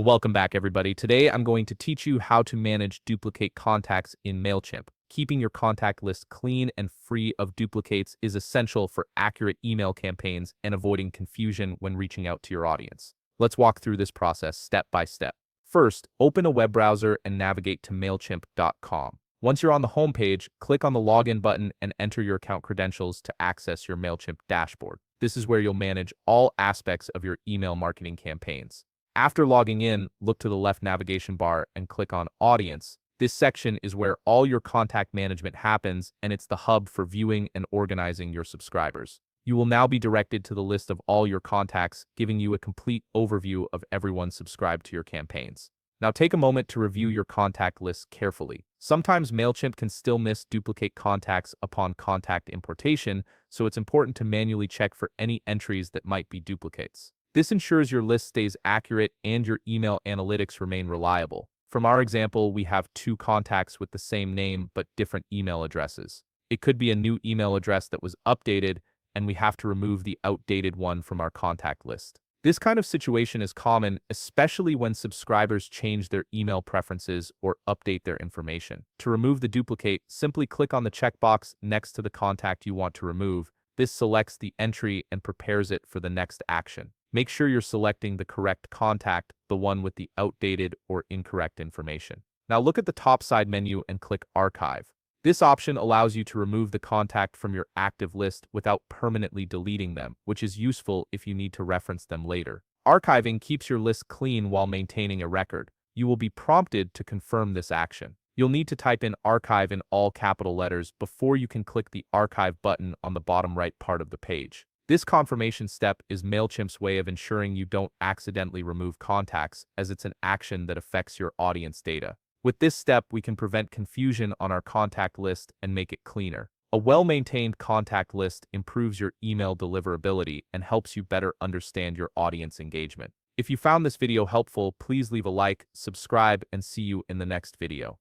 Welcome back, everybody. Today, I'm going to teach you how to manage duplicate contacts in Mailchimp. Keeping your contact list clean and free of duplicates is essential for accurate email campaigns and avoiding confusion when reaching out to your audience. Let's walk through this process step by step. First, open a web browser and navigate to Mailchimp.com. Once you're on the home page, click on the Login button and enter your account credentials to access your Mailchimp dashboard. This is where you'll manage all aspects of your email marketing campaigns. After logging in, look to the left navigation bar and click on Audience. This section is where all your contact management happens, and it's the hub for viewing and organizing your subscribers. You will now be directed to the list of all your contacts, giving you a complete overview of everyone subscribed to your campaigns. Now take a moment to review your contact list carefully. Sometimes Mailchimp can still miss duplicate contacts upon contact importation, so it's important to manually check for any entries that might be duplicates. This ensures your list stays accurate and your email analytics remain reliable. From our example, we have 2 contacts with the same name but different email addresses. It could be a new email address that was updated, and we have to remove the outdated one from our contact list. This kind of situation is common, especially when subscribers change their email preferences or update their information. To remove the duplicate, simply click on the checkbox next to the contact you want to remove. This selects the entry and prepares it for the next action. Make sure you're selecting the correct contact, the one with the outdated or incorrect information. Now look at the top side menu and click Archive. This option allows you to remove the contact from your active list without permanently deleting them, which is useful if you need to reference them later. Archiving keeps your list clean while maintaining a record. You will be prompted to confirm this action. You'll need to type in Archive in all capital letters before you can click the Archive button on the bottom right part of the page. This confirmation step is Mailchimp's way of ensuring you don't accidentally remove contacts, as it's an action that affects your audience data. With this step, we can prevent confusion on our contact list and make it cleaner. A well-maintained contact list improves your email deliverability and helps you better understand your audience engagement. If you found this video helpful, please leave a like, subscribe, and see you in the next video.